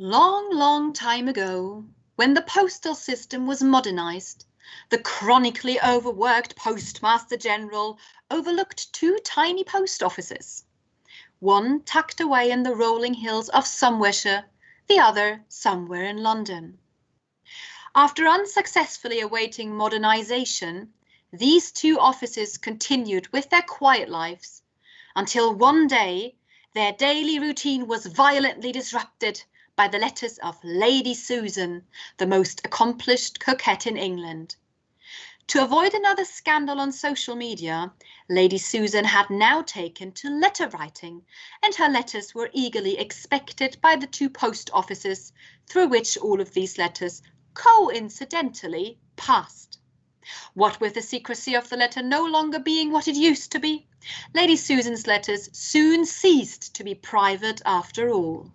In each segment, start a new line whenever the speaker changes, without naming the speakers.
Long, long time ago, when the postal system was modernized, the chronically overworked Postmaster General overlooked two tiny post offices. One tucked away in the rolling hills of Somersetshire, the other somewhere in London. After unsuccessfully awaiting modernization, these two offices continued with their quiet lives until one day their daily routine was violently disrupted by the letters of Lady Susan, the most accomplished coquette in England. To avoid another scandal on social media, Lady Susan had now taken to letter writing, and her letters were eagerly expected by the two post offices through which all of these letters coincidentally passed. What with the secrecy of the letter no longer being what it used to be, Lady Susan's letters soon ceased to be private after all.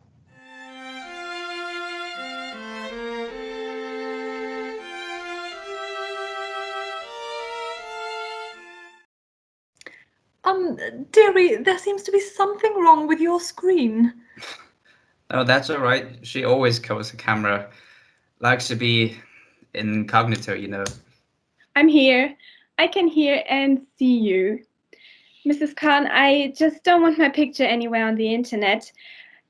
Dearie, there seems to be something wrong with your screen.
Oh, that's all right. She always covers the camera. Likes to be incognito, you know.
I'm here. I can hear and see you. Mrs. Khan, I just don't want my picture anywhere on the internet.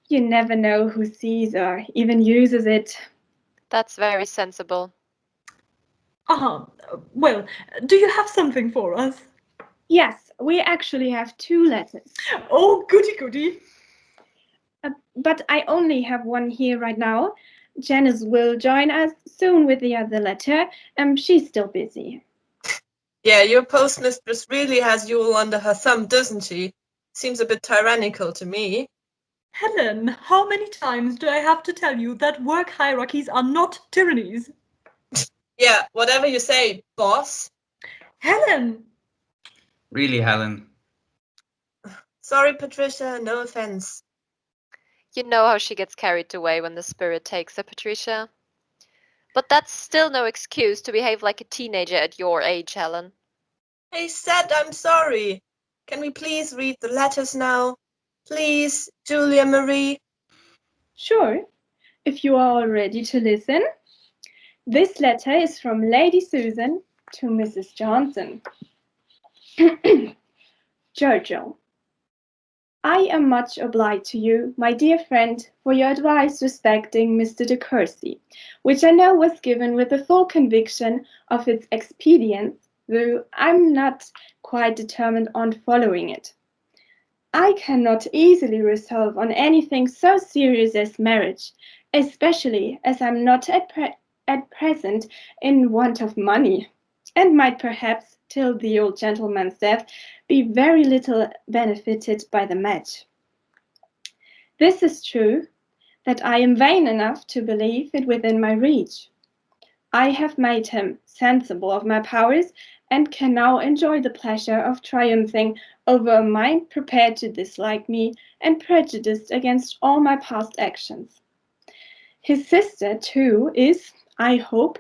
You never know who sees or even uses it.
That's very sensible.
Well, do you have something for us?
Yes, we actually have two letters.
Oh, goody goody.
But I only have one here right now. Janice will join us soon with the other letter. She's still busy.
Yeah, your postmistress really has you all under her thumb, doesn't she? Seems a bit tyrannical to me.
Helen, how many times do I have to tell you that work hierarchies are not tyrannies?
Yeah, whatever you say, boss.
Helen!
Really, Helen.
Sorry, Patricia, no offense.
You know how she gets carried away when the spirit takes her, Patricia. But that's still no excuse to behave like a teenager at your age, Helen.
I said I'm sorry. Can we please read the letters now? Please, Julia Marie.
Sure, if you are all ready to listen. This letter is from Lady Susan to Mrs. Johnson. Jojo, I am much obliged to you, my dear friend, for your advice respecting Mr. de Courcy, which I know was given with the full conviction of its expedience, though I'm not quite determined on following it. I cannot easily resolve on anything so serious as marriage, especially as I'm not at present in want of money, and might perhaps, till the old gentleman's death, be very little benefited by the match. This is true, that I am vain enough to believe it within my reach. I have made him sensible of my powers, and can now enjoy the pleasure of triumphing over a mind prepared to dislike me and prejudiced against all my past actions. His sister, too, is, I hope,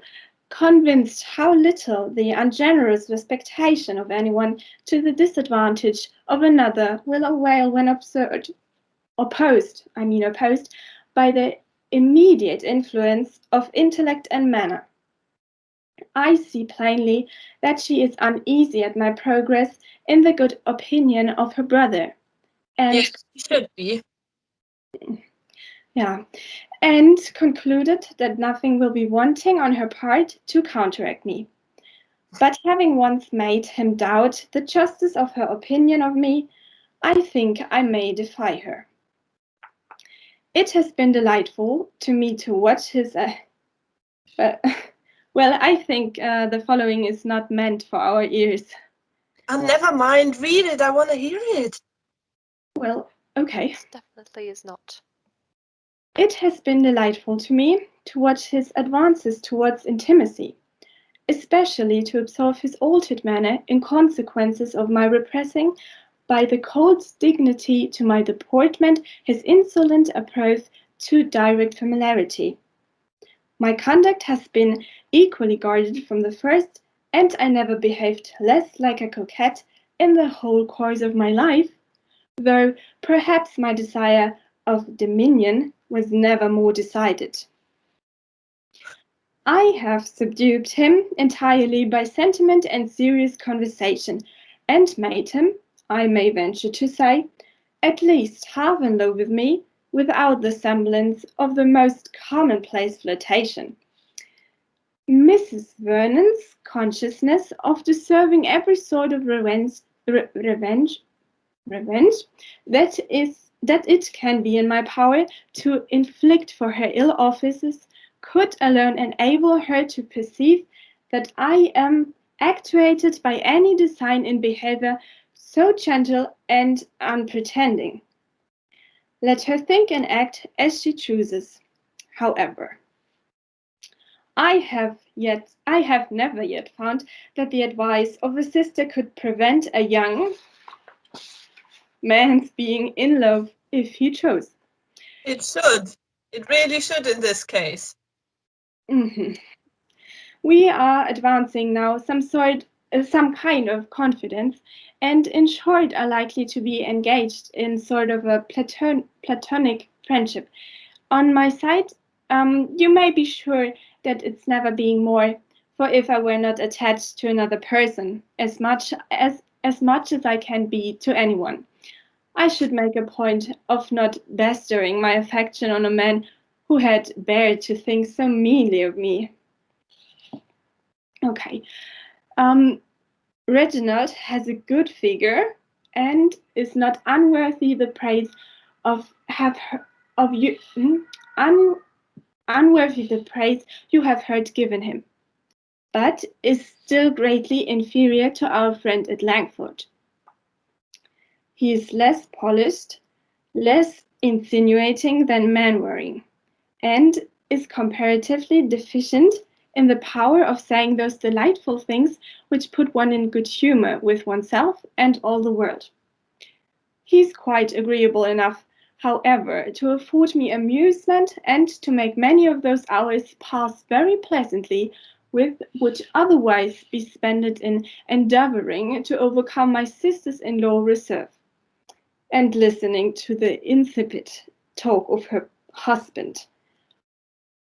convinced how little the ungenerous respectation of anyone to the disadvantage of another will avail when opposed by the immediate influence of intellect and manner. I see plainly that she is uneasy at my progress in the good opinion of her brother, and
yes, she should be.
Yeah, and concluded that nothing will be wanting on her part to counteract me. But having once made him doubt the justice of her opinion of me, I think I may defy her. It has been delightful to me to watch his. Well, I think the following is not meant for our ears.
Never mind, read it. I want to hear it.
Well, okay.
It definitely is not.
It has been delightful to me to watch his advances towards intimacy, especially to observe his altered manner in consequences of my repressing by the cold dignity to my deportment his insolent approach to direct familiarity. My conduct has been equally guarded from the first, and I never behaved less like a coquette in the whole course of my life, though perhaps my desire of dominion was never more decided. I have subdued him entirely by sentiment and serious conversation, and made him, I may venture to say, at least half in love with me, without the semblance of the most commonplace flirtation. Mrs. Vernon's consciousness of deserving every sort of revenge that it can be in my power to inflict for her ill offices could alone enable her to perceive that I am actuated by any design in behaviour so gentle and unpretending. Let her think and act as she chooses. However, I have never yet found that the advice of a sister could prevent a young man's being in love if he chose.
It should. It really should in this case.
We are advancing now some kind of confidence, and in short are likely to be engaged in sort of a platonic friendship. On my side, you may be sure that it's never being more, for if I were not attached to another person as much as I can be to anyone, I should make a point of not bestowing my affection on a man who had dared to think so meanly of me. Okay. Reginald has a good figure and is not unworthy the praise unworthy the praise you have heard given him, but is still greatly inferior to our friend at Langford. He is less polished, less insinuating than Mainwaring, and is comparatively deficient in the power of saying those delightful things which put one in good humour with oneself and all the world. He is quite agreeable enough, however, to afford me amusement and to make many of those hours pass very pleasantly which would otherwise be spent in endeavouring to overcome my sister-in-law reserve, and listening to the insipid talk of her husband.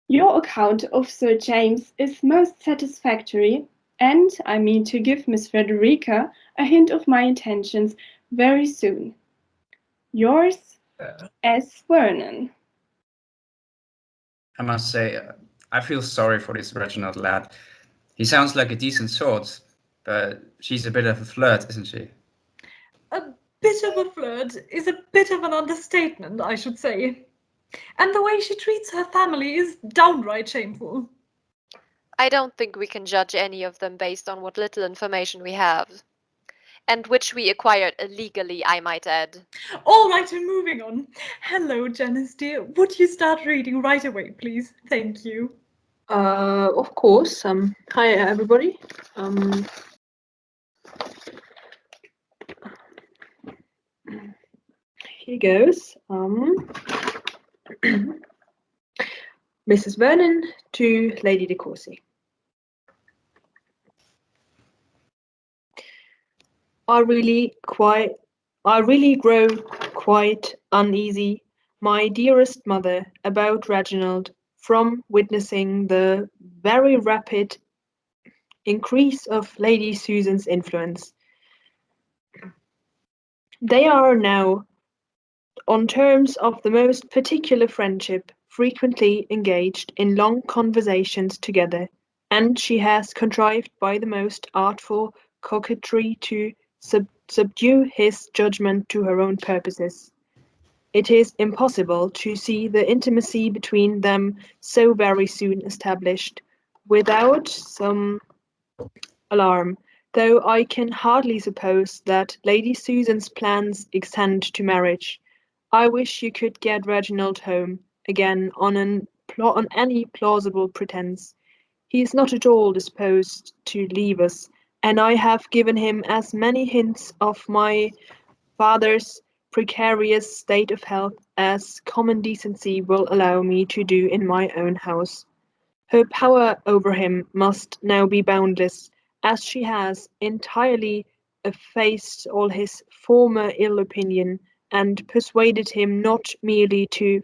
Your account of Sir James is most satisfactory, and I mean to give Miss Frederica a hint of my intentions very soon. Yours, S. Vernon.
I must say, I feel sorry for this Reginald lad. He sounds like a decent sort, but she's a bit of a flirt, isn't she?
A bit of a flirt is a bit of an understatement, I should say. And the way she treats her family is downright shameful.
I don't think we can judge any of them based on what little information we have. And which we acquired illegally, I might add.
All right, we're moving on. Hello, Janice dear. Would you start reading right away, please? Thank you.
Of course. Hi, everybody. Here goes. Mrs. Vernon to Lady de Courcy. I really grow quite uneasy, my dearest mother, about Reginald, from witnessing the very rapid increase of Lady Susan's influence. They are now on terms of the most particular friendship, frequently engaged in long conversations together, and she has contrived by the most artful coquetry to subdue his judgment to her own purposes. It is impossible to see the intimacy between them so very soon established without some alarm, though I can hardly suppose that Lady Susan's plans extend to marriage. I wish you could get Reginald home again on any plausible pretence. He is not at all disposed to leave us, and I have given him as many hints of my father's precarious state of health as common decency will allow me to do in my own house. Her power over him must now be boundless, as she has entirely effaced all his former ill opinion and persuaded him not merely to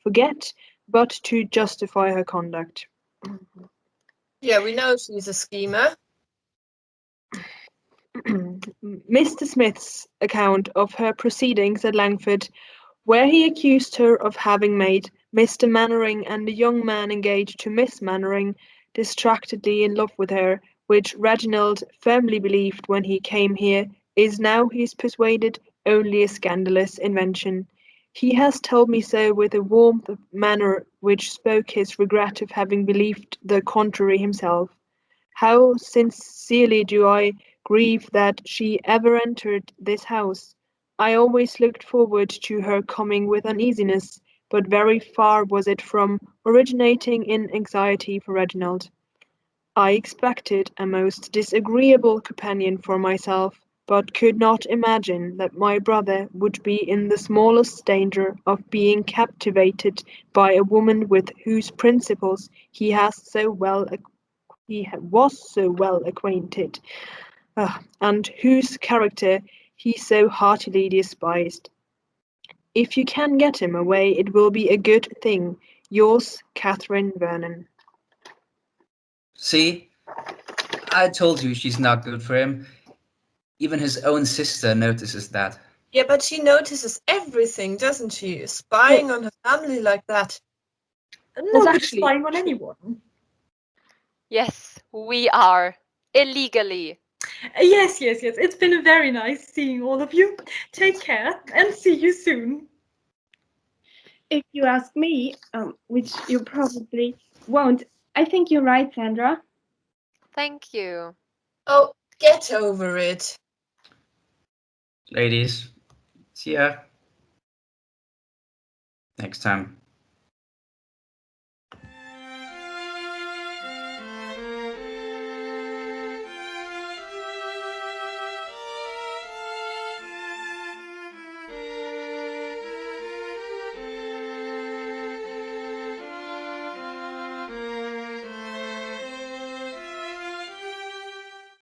forget, but to justify her conduct.
Yeah, we know she's a schemer.
Mr. Smith's account of her proceedings at Langford, where he accused her of having made Mr. Mannering and a young man engaged to Miss Mannering distractedly in love with her, which Reginald firmly believed when he came here, is now, he is persuaded, only a scandalous invention. He has told me so with a warmth of manner which spoke his regret of having believed the contrary himself. How sincerely do I grieve that she ever entered this house. I always looked forward to her coming with uneasiness, but very far was it from originating in anxiety for Reginald. I expected a most disagreeable companion for myself, but could not imagine that my brother would be in the smallest danger of being captivated by a woman with whose principles he was so well acquainted, and whose character he so heartily despised. If you can get him away, it will be a good thing. Yours, Catherine Vernon.
See, I told you she's not good for him. Even his own sister notices that.
Yeah, but she notices everything, doesn't she? Spying on her family like that.
Nobody's
actually
spying on anyone.
Yes, we are. Illegally.
Yes. It's been very nice seeing all of you. Take care and see you soon.
If you ask me, which you probably won't, I think you're right, Sandra.
Thank you.
Oh, get over it.
Ladies, see ya next time.